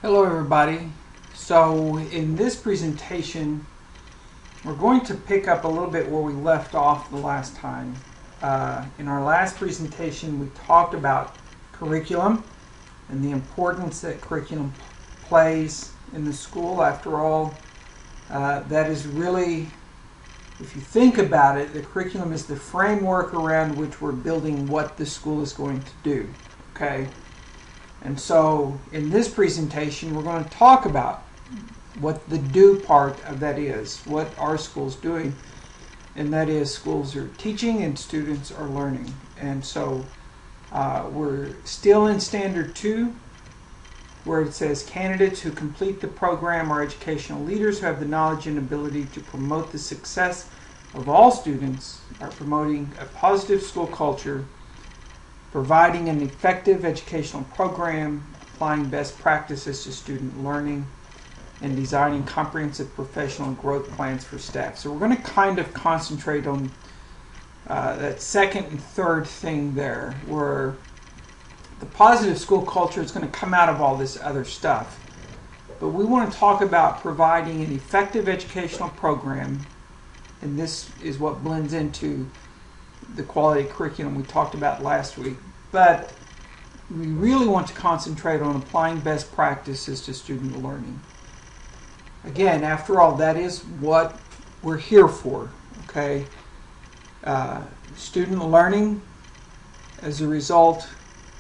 Hello everybody. So in this presentation we're going to pick up a little bit where we left off the last time. In our last presentation we talked about curriculum and the importance that curriculum plays in the school. After all, that is really, if you think about it, the curriculum is the framework around which we're building what the school is going to do. Okay? And so in this presentation we're going to talk about what the do part of that is, what our school's doing, and that is schools are teaching and students are learning. And so we're still in Standard 2, where it says candidates who complete the program are educational leaders who have the knowledge and ability to promote the success of all students, are promoting a positive school culture, providing an effective educational program, applying best practices to student learning, and designing comprehensive professional growth plans for staff. So we're going to kind of concentrate on that second and third thing there, where the positive school culture is going to come out of all this other stuff. But we want to talk about providing an effective educational program, and this is what blends into the quality curriculum we talked about last week. But we really want to concentrate on applying best practices to student learning. Again, after all, that is what we're here for, okay? Student learning as a result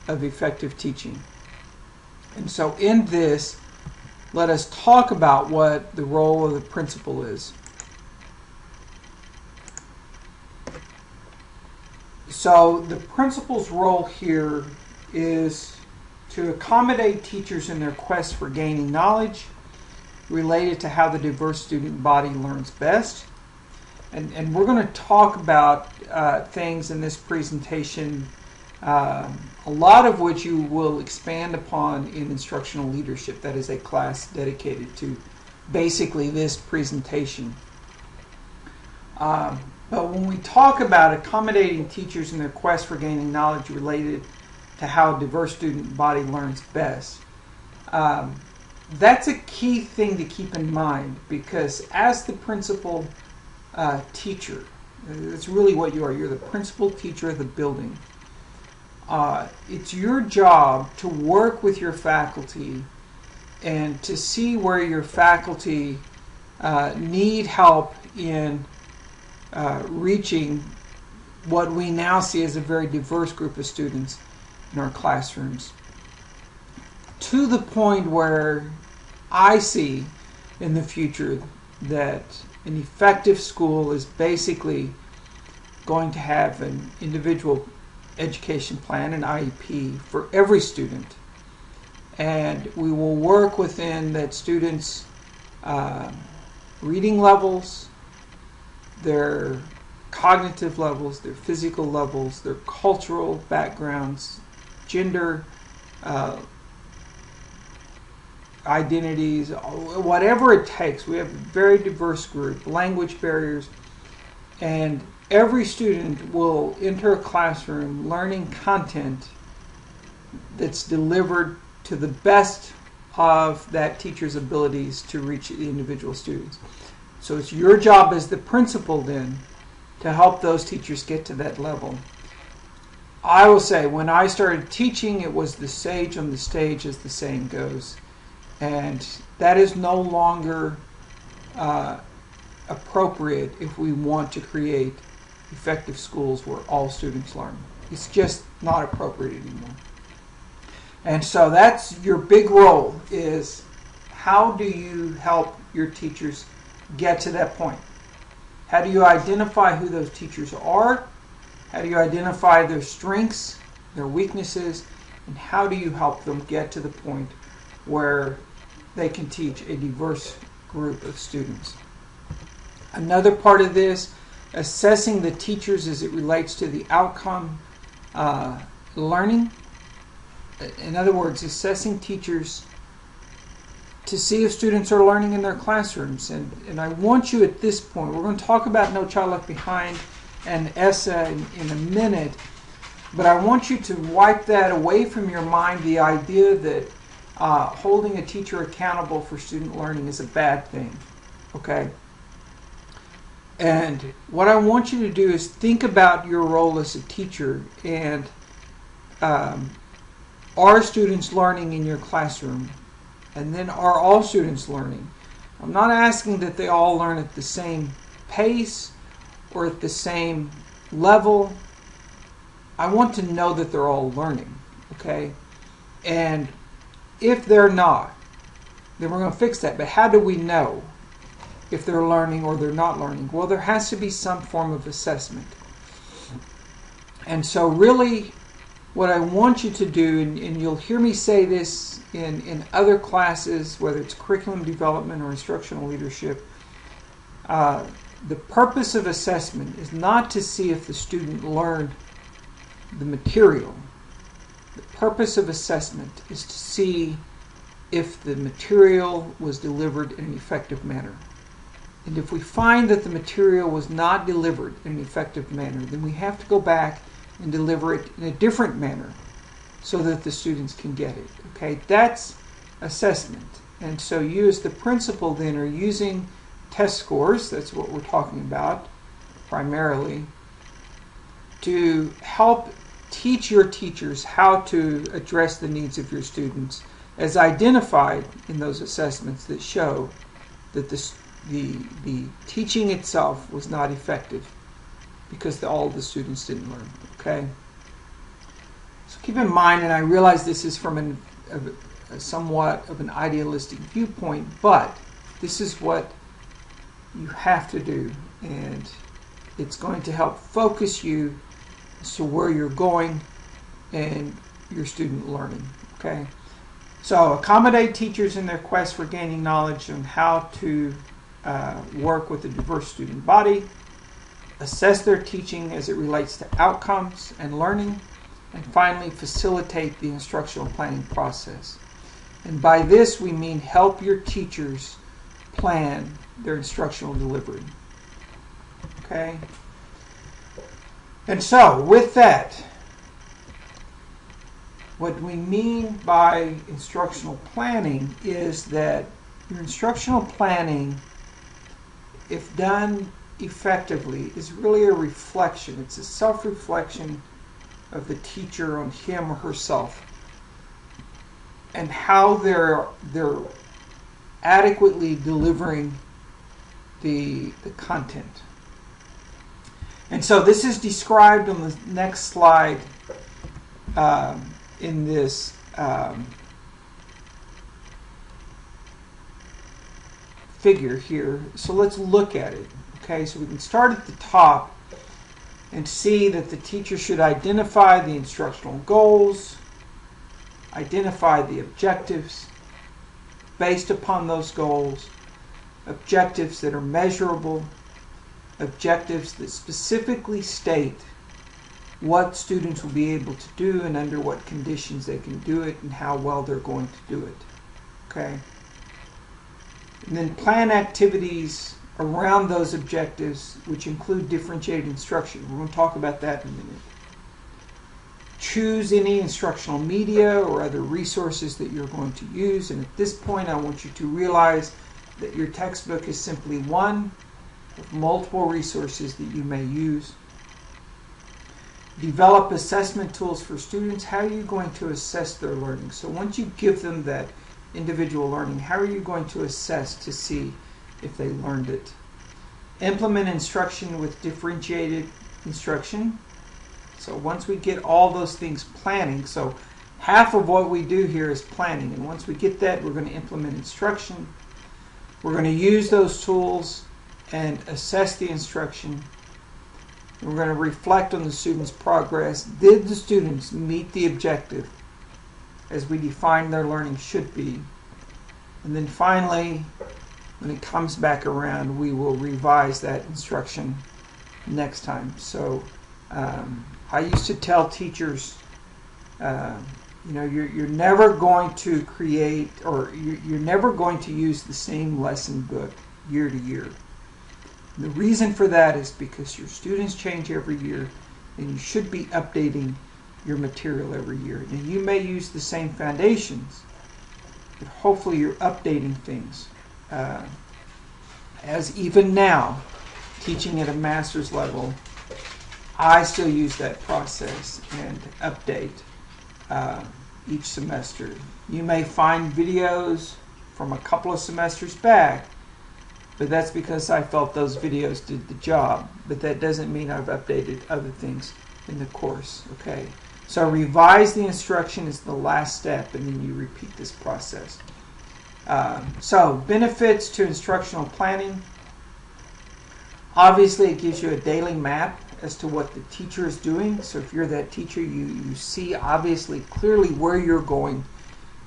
of effective teaching. And so in this, let us talk about what the role of the principal is. So the principal's role here is to accommodate teachers in their quest for gaining knowledge related to how the diverse student body learns best. And we're going to talk about things in this presentation, a lot of which you will expand upon in instructional leadership. That is a class dedicated to basically this presentation. But when we talk about accommodating teachers in their quest for gaining knowledge related to how a diverse student body learns best, that's a key thing to keep in mind, because as the principal teacher, that's really what you are. You're the principal teacher of the building. It's your job to work with your faculty and to see where your faculty need help in reaching what we now see as a very diverse group of students in our classrooms, to the point where I see in the future that an effective school is basically going to have an individual education plan, an IEP, for every student. And we will work within that students' reading levels, their cognitive levels, their physical levels, their cultural backgrounds, gender, identities, whatever it takes. We have a very diverse group, language barriers, and every student will enter a classroom learning content that's delivered to the best of that teacher's abilities to reach the individual students. So it's your job as the principal then to help those teachers get to that level. I will say, when I started teaching, it was the sage on the stage, as the saying goes. And that is no longer appropriate if we want to create effective schools where all students learn. It's just not appropriate anymore. And so that's your big role, is how do you help your teachers get to that point? How do you identify who those teachers are? How do you identify their strengths, their weaknesses, and how do you help them get to the point where they can teach a diverse group of students? Another part of this, assessing the teachers as it relates to the outcome learning. In other words, assessing teachers to see if students are learning in their classrooms. And I want you at this point, we're going to talk about No Child Left Behind and ESSA in a minute, but I want you to wipe that away from your mind, the idea that holding a teacher accountable for student learning is a bad thing. Okay? And what I want you to do is think about your role as a teacher, and are students learning in your classroom? And then are all students learning? I'm not asking that they all learn at the same pace or at the same level. I want to know that they're all learning, okay? And if they're not, then we're going to fix that. But how do we know if they're learning or they're not learning? Well, there has to be some form of assessment. And so really what I want you to do, and you'll hear me say this in other classes, whether it's curriculum development or instructional leadership, the purpose of assessment is not to see if the student learned the material. The purpose of assessment is to see if the material was delivered in an effective manner. And if we find that the material was not delivered in an effective manner, then we have to go back and deliver it in a different manner so that the students can get it. Okay, that's assessment. And so you as the principal then are using test scores, that's what we're talking about primarily, to help teach your teachers how to address the needs of your students as identified in those assessments that show that the teaching itself was not effective because all the students didn't learn. Okay? So keep in mind, and I realize this is from a somewhat of an idealistic viewpoint, but this is what you have to do, and it's going to help focus you as to where you're going and your student learning. Okay? So accommodate teachers in their quest for gaining knowledge on how to work with a diverse student body, assess their teaching as it relates to outcomes and learning, and finally facilitate the instructional planning process. And by this we mean help your teachers plan their instructional delivery. Okay? And so with that, what we mean by instructional planning is that your instructional planning, if done effectively, is really a reflection. It's a self-reflection of the teacher on him or herself and how they're adequately delivering the content. And so this is described on the next slide in this figure here. So let's look at it. Okay, so we can start at the top and see that the teacher should identify the instructional goals, identify the objectives based upon those goals, objectives that are measurable, objectives that specifically state what students will be able to do and under what conditions they can do it and how well they're going to do it. Okay? And then plan activities around those objectives, which include differentiated instruction. We're going to talk about that in a minute. Choose any instructional media or other resources that you're going to use. And at this point, I want you to realize that your textbook is simply one of multiple resources that you may use. Develop assessment tools for students. How are you going to assess their learning? So once you give them that individual learning, how are you going to assess to see if they learned it? Implement instruction with differentiated instruction. So once we get all those things planning, so half of what we do here is planning, and once we get that, we're going to implement instruction. We're going to use those tools and assess the instruction. We're going to reflect on the students' progress. Did the students meet the objective as we define their learning should be? And then finally, when it comes back around, we will revise that instruction next time. So I used to tell teachers, you're never going to create, or you're never going to use the same lesson book year to year. And the reason for that is because your students change every year, and you should be updating your material every year. Now, you may use the same foundations, but hopefully you're updating things. As even now, teaching at a master's level, I still use that process and update each semester. You may find videos from a couple of semesters back, but that's because I felt those videos did the job. But that doesn't mean I've updated other things in the course. Okay, so revise the instruction is the last step, and then you repeat this process. So benefits to instructional planning. Obviously, it gives you a daily map as to what the teacher is doing. So if you're that teacher, you see obviously clearly where you're going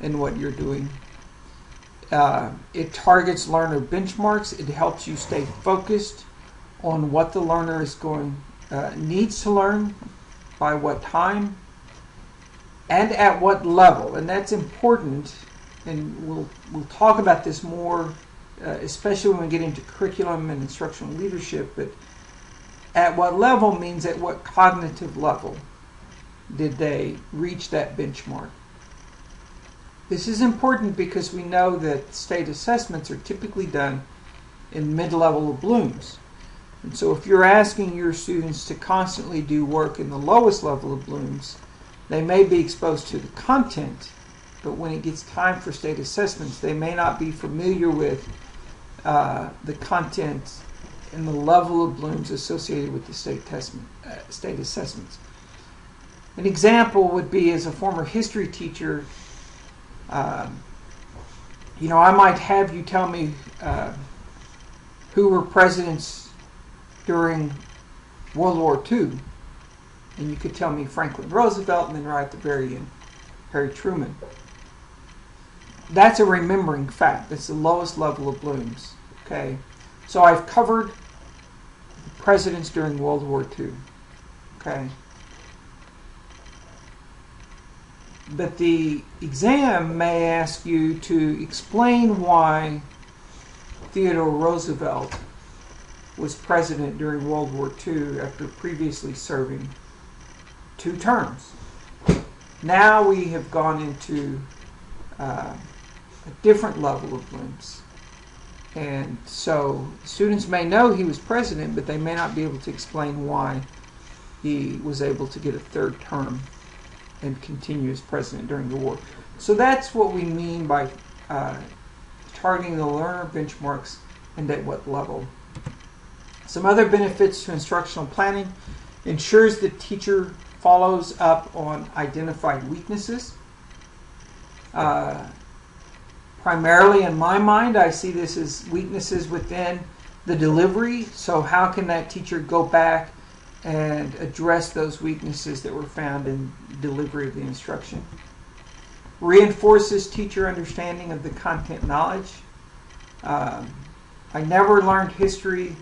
and what you're doing. It targets learner benchmarks. It helps you stay focused on what the learner is needs to learn, by what time, and at what level. And that's important. And we'll talk about this more, especially when we get into curriculum and instructional leadership. But at what level means at what cognitive level did they reach that benchmark. This is important because we know that state assessments are typically done in mid-level of Bloom's. And so if you're asking your students to constantly do work in the lowest level of Bloom's, they may be exposed to the content, but when it gets time for state assessments, they may not be familiar with the content and the level of Bloom's associated with the state assessments. An example would be, as a former history teacher, I might have you tell me who were presidents during World War II, and you could tell me Franklin Roosevelt, and then right at the very end, Harry Truman. That's a remembering fact. That's the lowest level of Bloom's. Okay, so I've covered the presidents during World War II. Okay, but the exam may ask you to explain why Theodore Roosevelt was president during World War II after previously serving 2 terms. Now we have gone into a different level of Bloom's. And so students may know he was president, but they may not be able to explain why he was able to get a 3rd term and continue as president during the war. So that's what we mean by targeting the learner benchmarks and at what level. Some other benefits to instructional planning: ensures the teacher follows up on identified weaknesses. Primarily in my mind, I see this as weaknesses within the delivery. So how can that teacher go back and address those weaknesses that were found in delivery of the instruction? Reinforces teacher understanding of the content knowledge. I never learned history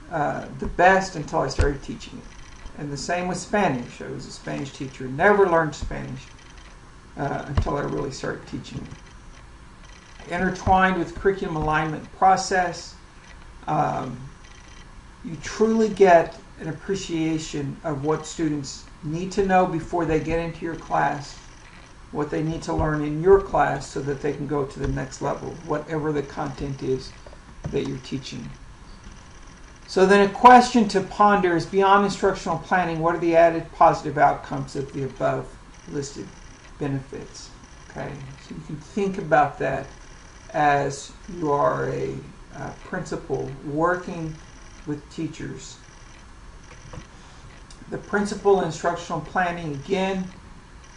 the best until I started teaching it. And the same with Spanish. I was a Spanish teacher. Never learned Spanish until I really started teaching it. Intertwined with curriculum alignment process, you truly get an appreciation of what students need to know before they get into your class, what they need to learn in your class so that they can go to the next level, whatever the content is that you're teaching. So then a question to ponder is, beyond instructional planning, what are the added positive outcomes of the above listed benefits? Okay, so you can think about that as you are a principal working with teachers. The principal instructional planning, again,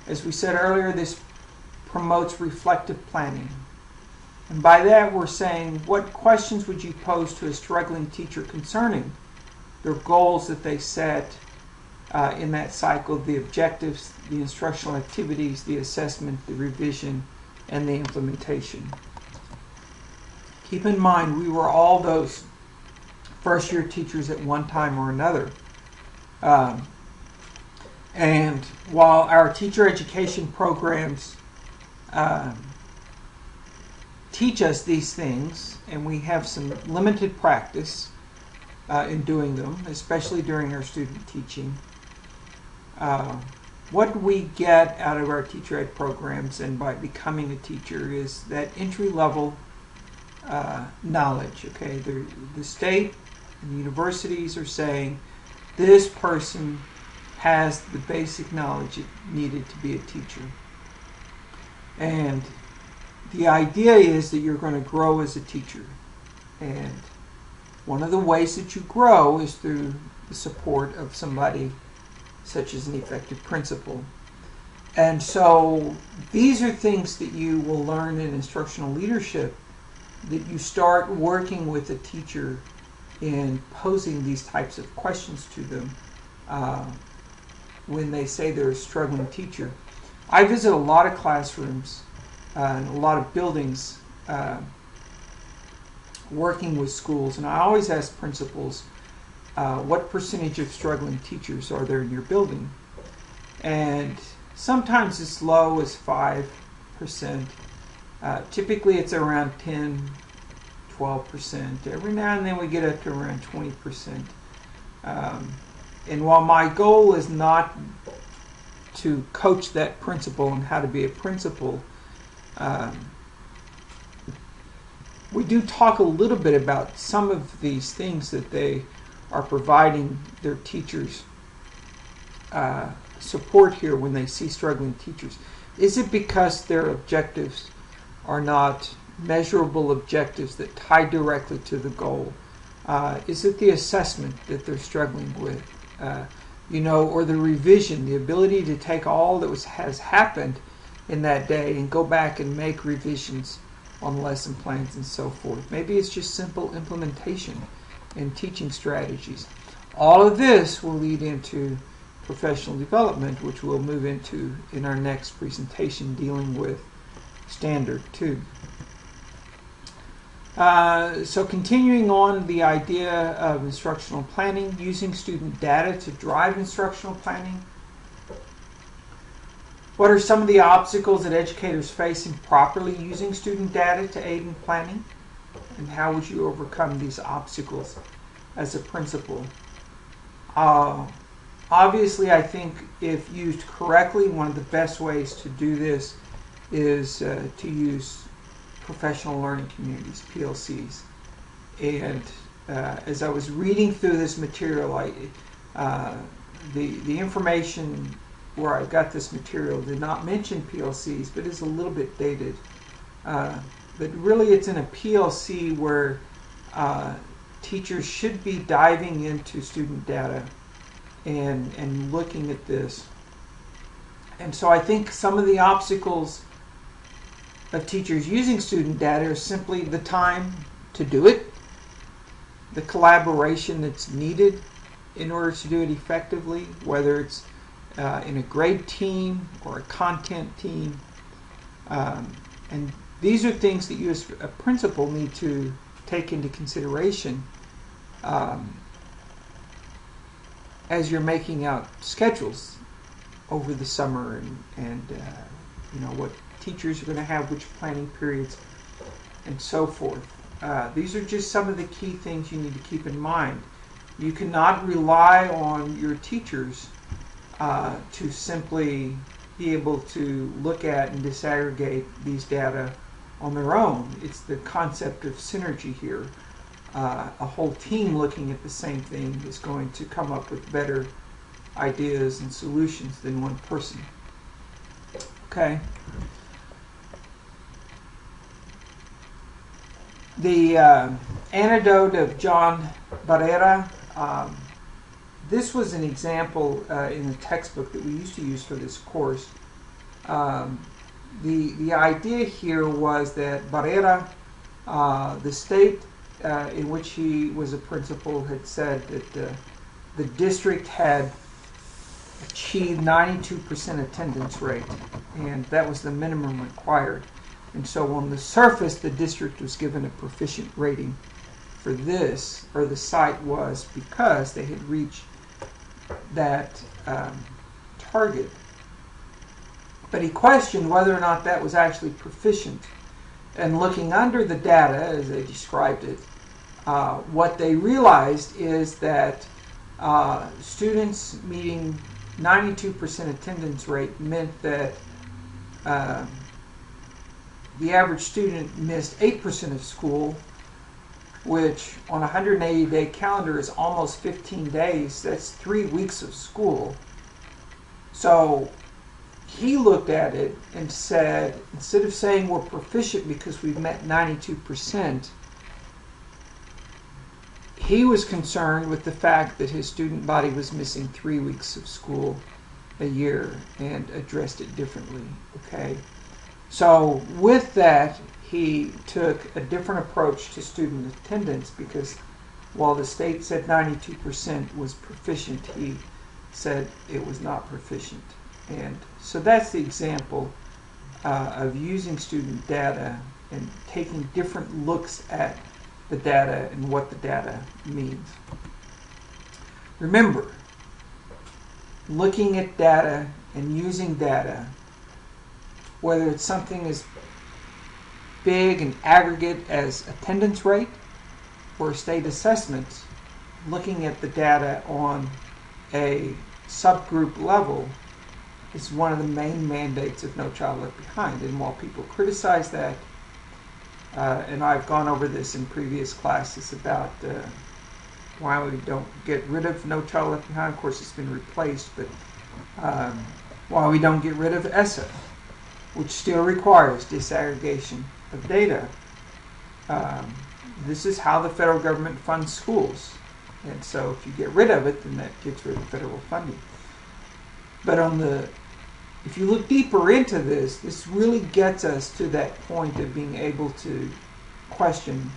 as we said earlier, this promotes reflective planning. And by that we're saying, what questions would you pose to a struggling teacher concerning their goals that they set in that cycle, the objectives, the instructional activities, the assessment, the revision, and the implementation. Keep in mind, we were all those first-year teachers at one time or another. And while our teacher education programs teach us these things, and we have some limited practice in doing them, especially during our student teaching, what we get out of our teacher ed programs and by becoming a teacher is that entry-level knowledge. Okay, the state and universities are saying this person has the basic knowledge needed to be a teacher. And the idea is that you're going to grow as a teacher. And one of the ways that you grow is through the support of somebody such as an effective principal. And so these are things that you will learn in instructional leadership, that you start working with a teacher in posing these types of questions to them when they say they're a struggling teacher. I visit a lot of classrooms and a lot of buildings working with schools, and I always ask principals, what percentage of struggling teachers are there in your building? And sometimes it's low as 5%. Typically it's around 10, 12%. Every now and then we get up to around 20%. And while my goal is not to coach that principal on how to be a principal, we do talk a little bit about some of these things that they are providing their teachers support here when they see struggling teachers. Is it because their objectives are not measurable objectives that tie directly to the goal? Is it the assessment that they're struggling with? Or the revision, the ability to take all that has happened in that day and go back and make revisions on lesson plans and so forth. Maybe it's just simple implementation and teaching strategies. All of this will lead into professional development, which we'll move into in our next presentation dealing with Standard 2. So continuing on the idea of instructional planning, using student data to drive instructional planning. What are some of the obstacles that educators face in properly using student data to aid in planning? And how would you overcome these obstacles as a principal? Obviously, I think if used correctly, one of the best ways to do this is to use professional learning communities, PLCs. And as I was reading through this material, the information where I got this material did not mention PLCs, but is a little bit dated. But really it's in a PLC where teachers should be diving into student data and looking at this. And so I think some of the obstacles of teachers using student data are simply the time to do it, the collaboration that's needed in order to do it effectively, whether it's in a grade team or a content team. And these are things that you as a principal need to take into consideration as you're making out schedules over the summer and what teachers are going to have, which planning periods, and so forth. These are just some of the key things you need to keep in mind. You cannot rely on your teachers to simply be able to look at and disaggregate these data on their own. It's the concept of synergy here. A whole team looking at the same thing is going to come up with better ideas and solutions than one person. Okay. The anecdote of John Barrera, this was an example in the textbook that we used to use for this course. The idea here was that Barrera, the state in which he was a principal, had said that the district had achieved 92% attendance rate, and that was the minimum required. And so on the surface, the district was given a proficient rating for this, or the site was, because they had reached that target. But he questioned whether or not that was actually proficient. And looking under the data, as they described it, what they realized is that students meeting 92% attendance rate meant that the average student missed 8% of school, which on a 180-day calendar is almost 15 days. That's 3 weeks of school. So he looked at it and said, instead of saying we're proficient because we've met 92%, he was concerned with the fact that his student body was missing 3 weeks of school a year and addressed it differently. Okay, so with that, he took a different approach to student attendance, because while the state said 92% was proficient, he said it was not proficient. And so that's the example of using student data and taking different looks at the data and what the data means. Remember, looking at data and using data, whether it's something as big and aggregate as attendance rate or state assessments, looking at the data on a subgroup level is one of the main mandates of No Child Left Behind. And while people criticize that, and I've gone over this in previous classes about why we don't get rid of No Child Left Behind. Of course, it's been replaced, but why we don't get rid of ESSA, which still requires disaggregation of data. This is how the federal government funds schools. And so if you get rid of it, then that gets rid of federal funding. But if you look deeper into this, this really gets us to that point of being able to question,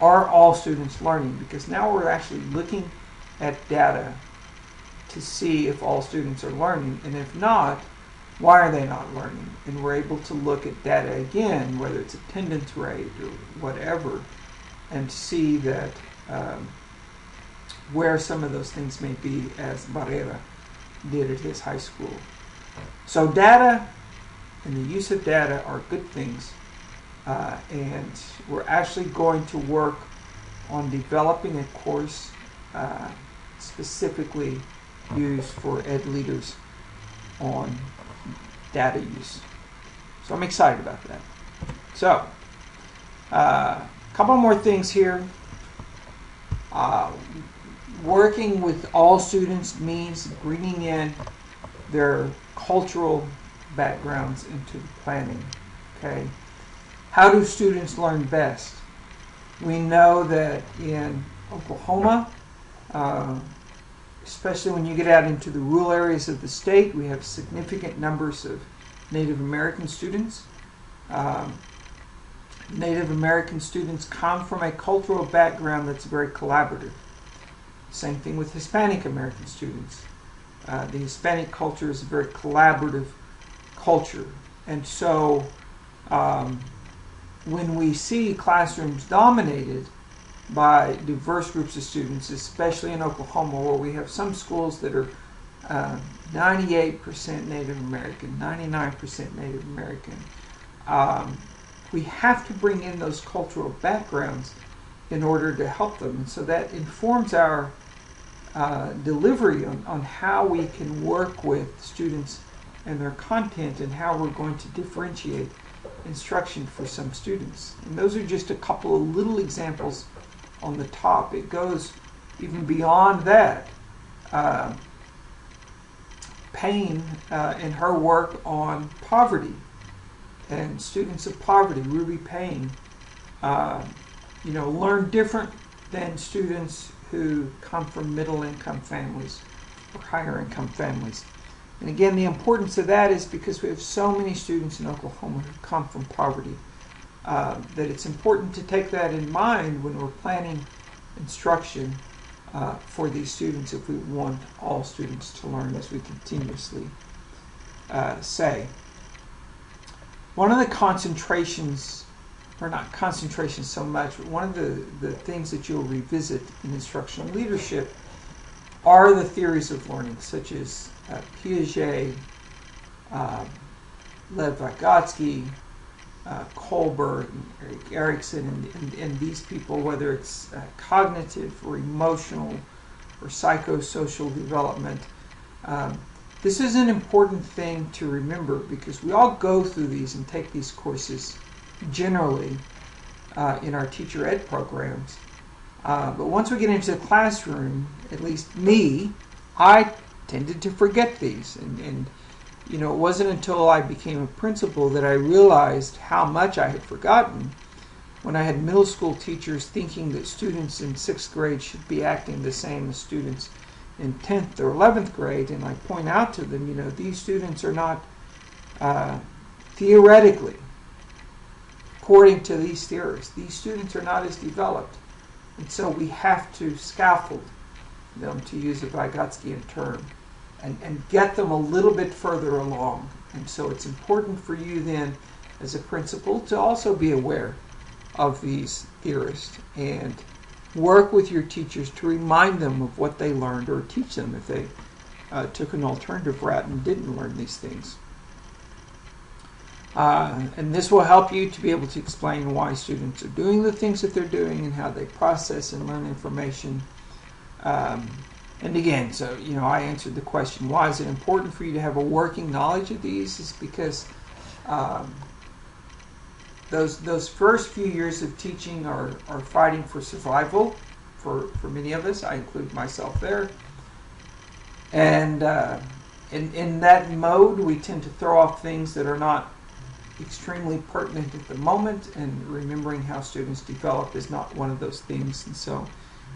are all students learning? Because now we're actually looking at data to see if all students are learning, and if not, why are they not learning? And we're able to look at data again, whether it's attendance rate or whatever, and see that where some of those things may be, as Barrera did at his high school. So data and the use of data are good things, and we're actually going to work on developing a course specifically used for ed leaders on data use. So I'm excited about that. So a couple more things here. Working with all students means bringing in their cultural backgrounds into the planning. Okay, how do students learn best? We know that in Oklahoma, especially when you get out into the rural areas of the state, we have significant numbers of Native American students. Native American students come from a cultural background that's very collaborative. Same thing with Hispanic American students. The Hispanic culture is a very collaborative culture. And so when we see classrooms dominated by diverse groups of students, especially in Oklahoma, where we have some schools that are 98% Native American, 99% Native American, we have to bring in those cultural backgrounds in order to help them. And so that informs our delivery on how we can work with students and their content, and how we're going to differentiate instruction for some students. And those are just a couple of little examples on the top. It goes even beyond that. Payne, in her work on poverty and students of poverty, Ruby Payne, learn different than students who come from middle income families or higher income families. And again, the importance of that is because we have so many students in Oklahoma who come from poverty, that it's important to take that in mind when we're planning instruction for these students, if we want all students to learn, as we continuously say. One of the concentrations, or not concentrations so much, but one of the things that you'll revisit in instructional leadership are the theories of learning, such as Piaget, Lev Vygotsky, Kohlberg, and Erik Erikson, and these people, whether it's cognitive or emotional or psychosocial development. This is an important thing to remember because we all go through these and take these courses generally in our teacher ed programs. But once we get into the classroom, at least me, I tended to forget these. And it wasn't until I became a principal that I realized how much I had forgotten when I had middle school teachers thinking that students in 6th grade should be acting the same as students in 10th or 11th grade. And I point out to them, these students are not theoretically, according to these theorists, these students are not as developed. And so we have to scaffold them, to use a Vygotskian term, and get them a little bit further along. And so it's important for you then, as a principal, to also be aware of these theorists and work with your teachers to remind them of what they learned, or teach them if they took an alternative route and didn't learn these things. And this will help you to be able to explain why students are doing the things that they're doing and how they process and learn information. And again, so I answered the question, why is it important for you to have a working knowledge of these? Is because those first few years of teaching are fighting for survival for many of us. I include myself there. And in that mode, we tend to throw off things that are not extremely pertinent at the moment, and remembering how students develop is not one of those things. And so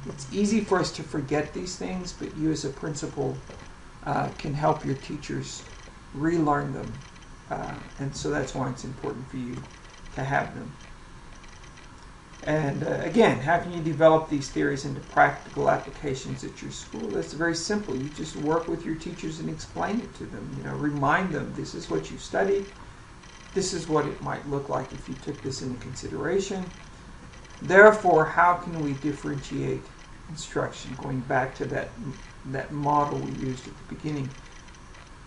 it's easy for us to forget these things, but you as a principal can help your teachers relearn them. And so that's why it's important for you to have them. And again, how can you develop these theories into practical applications at your school? That's very simple. You just work with your teachers and explain it to them. Remind them, this is what you studied. This is what it might look like if you took this into consideration. Therefore, how can we differentiate instruction? Going back to that model we used at the beginning.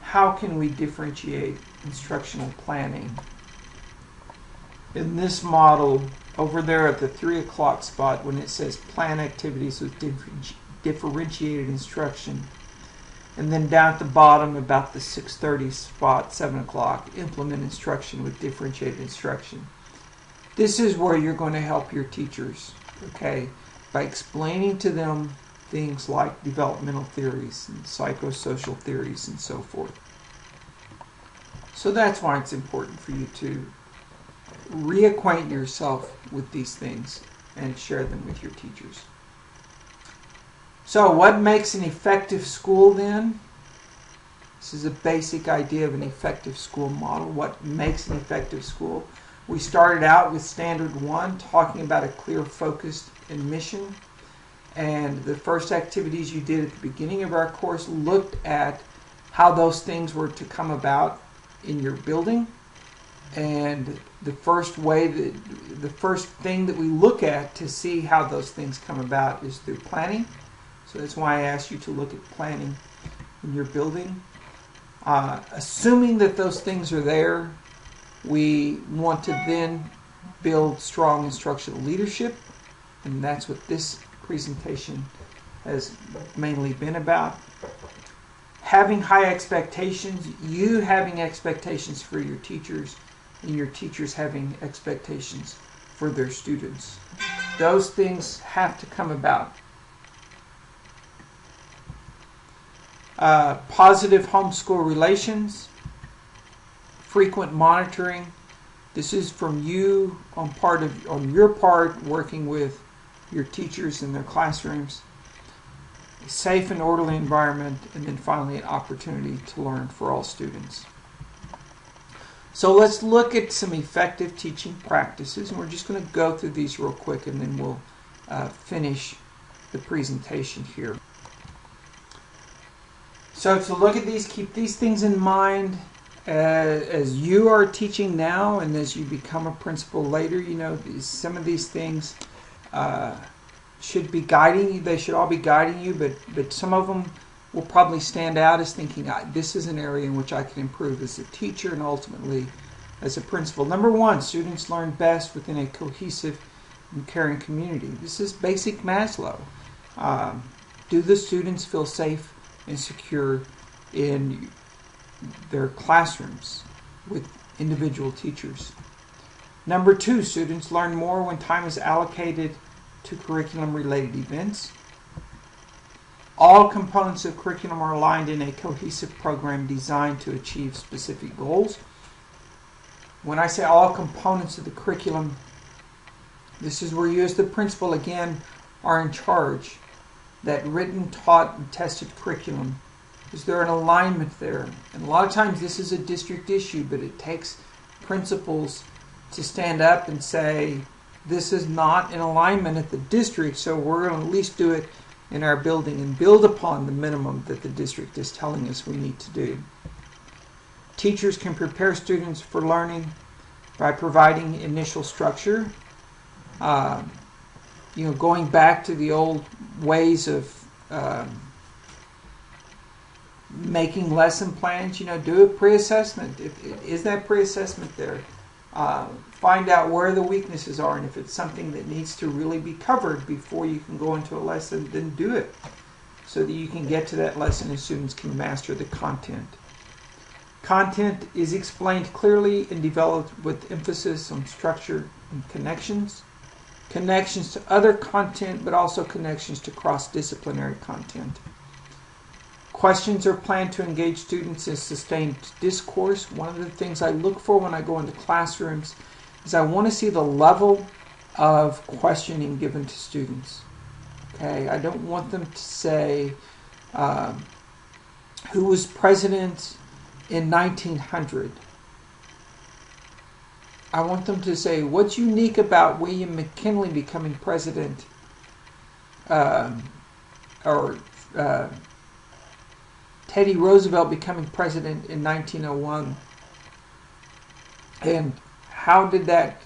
How can we differentiate instructional planning? In this model, over there at the 3 o'clock spot, when it says plan activities with differentiated instruction, and then down at the bottom about the 6:30 spot, 7 o'clock, implement instruction with differentiated instruction. This is where you're going to help your teachers, okay, by explaining to them things like developmental theories and psychosocial theories and so forth. So that's why it's important for you to reacquaint yourself with these things and share them with your teachers. So what makes an effective school then? This is a basic idea of an effective school model. What makes an effective school? We started out with Standard 1, talking about a clear focus and mission. And the first activities you did at the beginning of our course looked at how those things were to come about in your building. And the first thing that we look at to see how those things come about is through planning. So that's why I asked you to look at planning in your building. Assuming that those things are there, we want to then build strong instructional leadership, and that's what this presentation has mainly been about. Having high expectations, you having expectations for your teachers, and your teachers having expectations for their students. Those things have to come about. Positive homeschool relations, frequent monitoring. This is from you on your part, working with your teachers in their classrooms. A safe and orderly environment, and then finally an opportunity to learn for all students. So let's look at some effective teaching practices, and we're just going to go through these real quick, and then we'll finish the presentation here. So to look at these, keep these things in mind as you are teaching now, and as you become a principal later. Some of these things should be guiding you. They should all be guiding you, but some of them will probably stand out as thinking, this is an area in which I can improve as a teacher and ultimately as a principal. Number 1, students learn best within a cohesive and caring community. This is basic Maslow. Do the students feel safe and secure in their classrooms with individual teachers. Number 2, students learn more when time is allocated to curriculum-related events. All components of curriculum are aligned in a cohesive program designed to achieve specific goals. When I say all components of the curriculum, this is where you as the principal, again, are in charge. That written, taught, and tested curriculum. Is there an alignment there? And a lot of times this is a district issue, but it takes principals to stand up and say, this is not in alignment at the district, so we're going to at least do it in our building and build upon the minimum that the district is telling us we need to do. Teachers can prepare students for learning by providing initial structure. Going back to the old ways of making lesson plans, do a pre-assessment. Is that pre-assessment there? Find out where the weaknesses are, and if it's something that needs to really be covered before you can go into a lesson, then do it so that you can get to that lesson and students can master the content. Content is explained clearly and developed with emphasis on structure and connections. Connections to other content, but also connections to cross-disciplinary content. Questions are planned to engage students in sustained discourse. One of the things I look for when I go into classrooms is I want to see the level of questioning given to students. Okay, I don't want them to say, who was president in 1900? I want them to say, what's unique about William McKinley becoming president, or Teddy Roosevelt becoming president in 1901? And how did that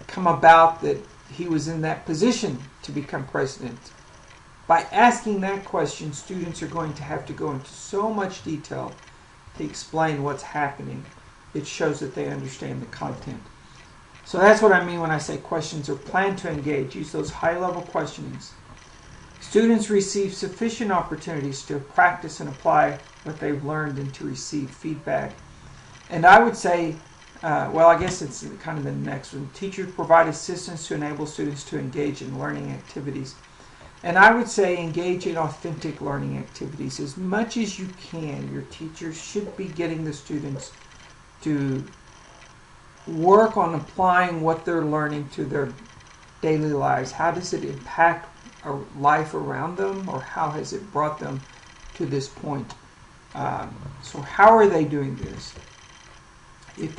come about that he was in that position to become president? By asking that question, students are going to have to go into so much detail to explain what's happening. It shows that they understand the content. So that's what I mean when I say questions are planned to engage. Use those high-level questionings. Students receive sufficient opportunities to practice and apply what they've learned and to receive feedback. And I would say, I guess it's kind of the next one. Teachers provide assistance to enable students to engage in learning activities. And I would say engage in authentic learning activities. As much as you can, your teachers should be getting the students to work on applying what they're learning to their daily lives. How does it impact life around them, or how has it brought them to this point? So how are they doing this? If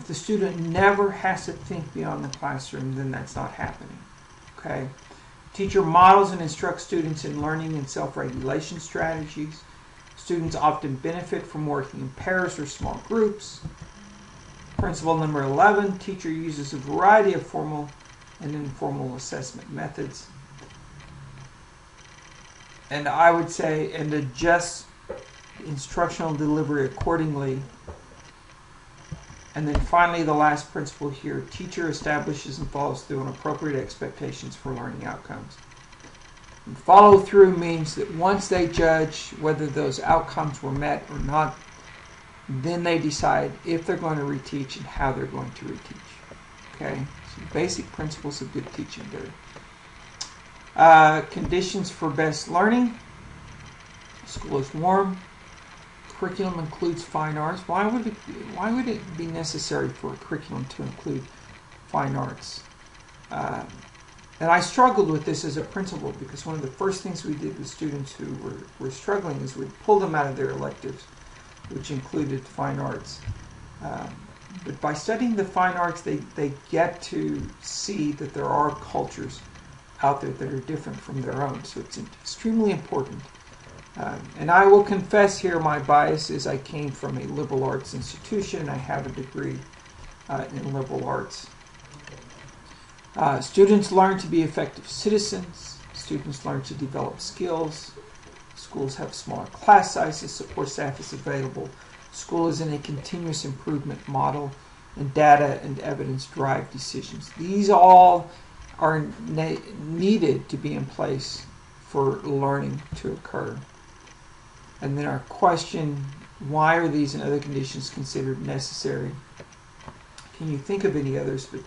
the student never has to think beyond the classroom, then that's not happening. Okay? Teacher models and instructs students in learning and self-regulation strategies. Students often benefit from working in pairs or small groups. Principle number 11, teacher uses a variety of formal and informal assessment methods. And I would say, and adjust instructional delivery accordingly. And then finally, the last principle here, teacher establishes and follows through on appropriate expectations for learning outcomes. And follow through means that once they judge whether those outcomes were met or not, then they decide if they're going to reteach and how they're going to reteach. Okay, so basic principles of good teaching there. Conditions for best learning. School is warm. Curriculum includes fine arts. Why would it be necessary for a curriculum to include fine arts? And I struggled with this as a principal, because one of the first things we did with students who were struggling is we'd pull them out of their electives, which included fine arts. But by studying the fine arts, they get to see that there are cultures out there that are different from their own. So it's extremely important. And I will confess here my bias is I came from a liberal arts institution. I have a degree in liberal arts. Students learn to be effective citizens. Students learn to develop skills. Schools have smaller class sizes. Support staff is available. School is in a continuous improvement model, and data and evidence drive decisions. These all are needed to be in place for learning to occur. And then our question, why are these and other conditions considered necessary? Can you think of any others? But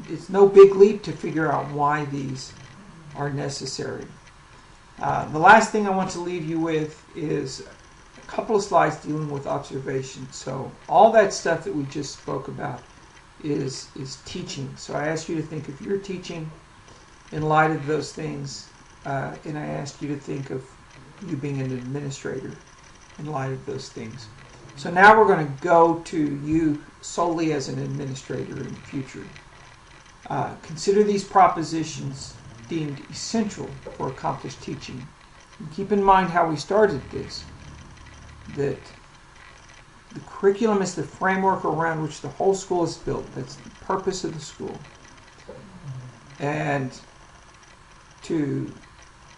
it's no big leap to figure out why these are necessary. The last thing I want to leave you with is a couple of slides dealing with observation. So all that stuff that we just spoke about is teaching. So I ask you to think if you're teaching in light of those things, and I ask you to think of you being an administrator in light of those things. So now we're going to go to you solely as an administrator in the future. Consider these propositions deemed essential for accomplished teaching. And keep in mind how we started this, that the curriculum is the framework around which the whole school is built. That's the purpose of the school. And to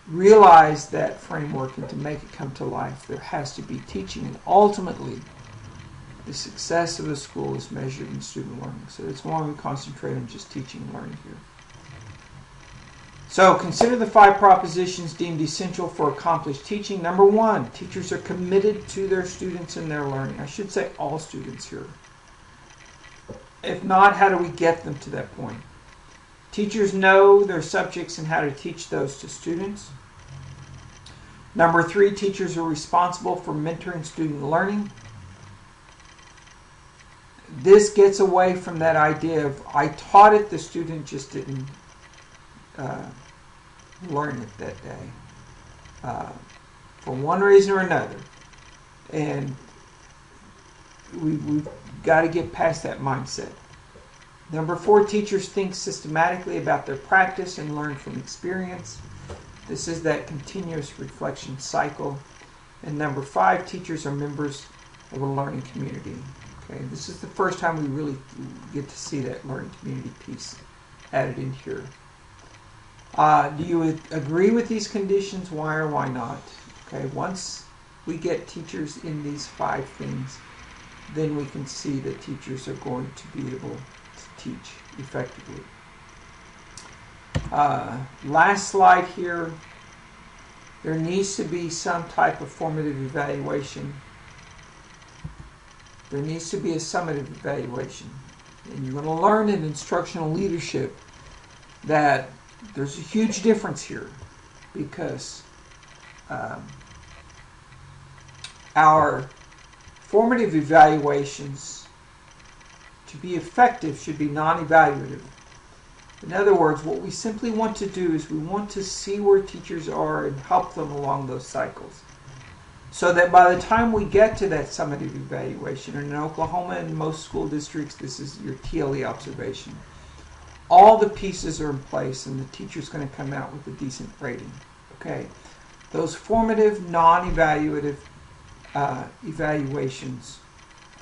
realize that framework and to make it come to life, there has to be teaching. And ultimately, the success of the school is measured in student learning. So that's why we concentrate on just teaching and learning here. So consider the 5 propositions deemed essential for accomplished teaching. Number 1, teachers are committed to their students and their learning. I should say all students here. If not, how do we get them to that point? Teachers know their subjects and how to teach those to students. Number 3, teachers are responsible for mentoring student learning. This gets away from that idea of I taught it, the student just didn't learn it that day for one reason or another. And we've got to get past that mindset. Number 4, teachers think systematically about their practice and learn from experience. This is that continuous reflection cycle. And number 5, teachers are members of a learning community. Okay, this is the first time we really get to see that learning community piece added in here. Do you agree with these conditions? Why or why not? Okay, once we get teachers in these 5 things, then we can see that teachers are going to be able to teach effectively. Last slide here. There needs to be some type of formative evaluation. There needs to be a summative evaluation. And you're going to learn in instructional leadership that there's a huge difference here, because our formative evaluations, to be effective, should be non-evaluative. In other words, what we simply want to do is we want to see where teachers are and help them along those cycles. So that by the time we get to that summative evaluation, and in Oklahoma and most school districts, this is your TLE observation, all the pieces are in place and the teacher's going to come out with a decent rating. Okay, those formative, non-evaluative evaluations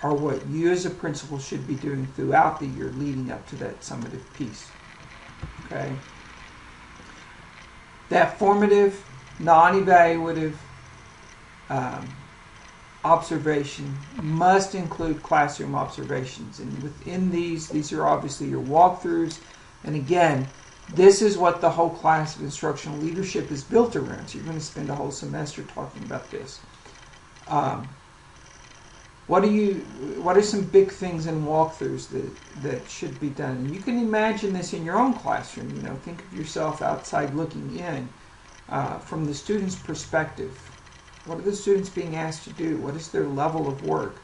are what you as a principal should be doing throughout the year leading up to that summative piece. Okay, that formative, non-evaluative observation must include classroom observations, and within these are obviously your walkthroughs. And again, this is what the whole class of instructional leadership is built around. So you're going to spend a whole semester talking about this. What are some big things in walkthroughs that should be done? And you can imagine this in your own classroom. You know, think of yourself outside looking in from the student's perspective. What are the students being asked to do? What is their level of work?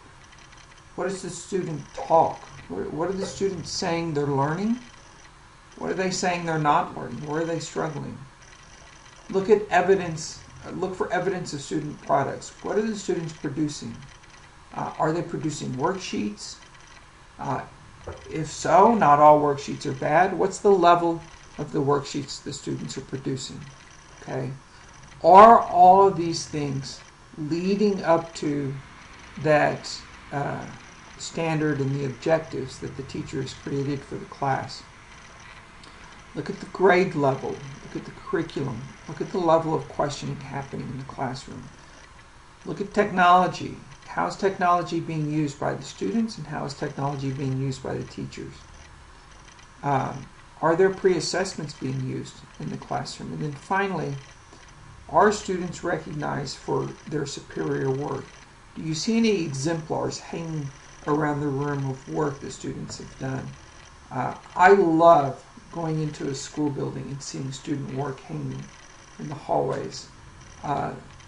What is the student talk? What are the students saying they're learning? What are they saying they're not learning? Where are they struggling? Look at evidence. Look for evidence of student products. What are the students producing? Are they producing worksheets? If so, not all worksheets are bad. What's the level of the worksheets the students are producing? Okay. Are all of these things leading up to that standard and the objectives that the teacher has created for the class? Look at the grade level. Look at the curriculum. Look at the level of questioning happening in the classroom. Look at technology. How is technology being used by the students, and how is technology being used by the teachers? Are there pre-assessments being used in the classroom? And then finally, Are students recognized for their superior work? Do you see any exemplars hanging around the room of work that students have done? I love going into a school building and seeing student work hanging in the hallways.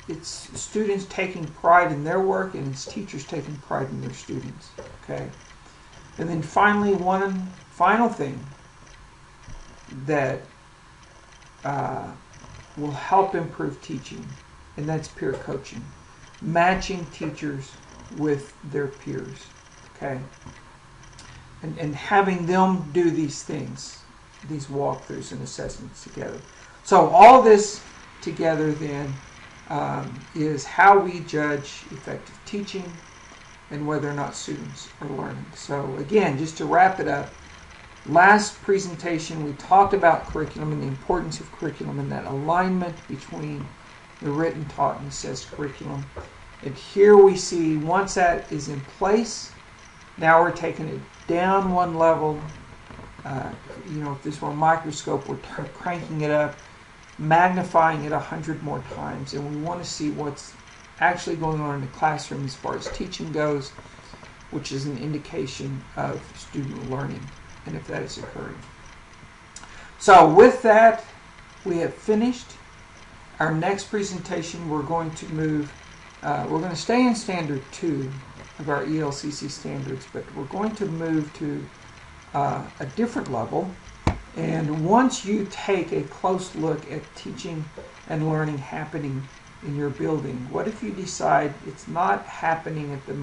It's students taking pride in their work, and it's teachers taking pride in their students. Okay, and then finally, one final thing that will help improve teaching, and that's peer coaching, matching teachers with their peers. Okay, and having them do these things, these walkthroughs and assessments together. So all this together then is how we judge effective teaching and whether or not students are learning. So again, just to wrap it up, last presentation we talked about curriculum and the importance of curriculum and that alignment between the written, taught, and assessed curriculum. And here we see once that is in place, now we're taking it down one level. If this were a microscope, we're cranking it up, magnifying it 100 more times, and we want to see what's actually going on in the classroom as far as teaching goes, which is an indication of student learning and if that is occurring. So with that, we have finished. Our next presentation, we're going to move, we're going to stay in Standard 2 of our ELCC standards, but we're going to move to a different level. And once you take a close look at teaching and learning happening in your building, what if you decide it's not happening at the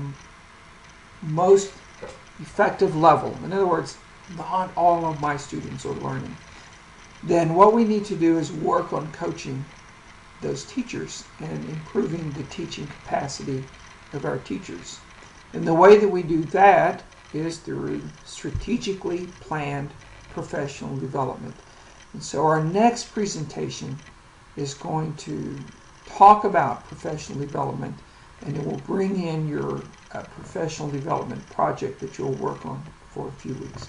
most effective level? In other words, not all of my students are learning. Then what we need to do is work on coaching those teachers and improving the teaching capacity of our teachers. And the way that we do that is through strategically planned professional development. And so our next presentation is going to talk about professional development, and it will bring in your professional development project that you'll work on for a few weeks.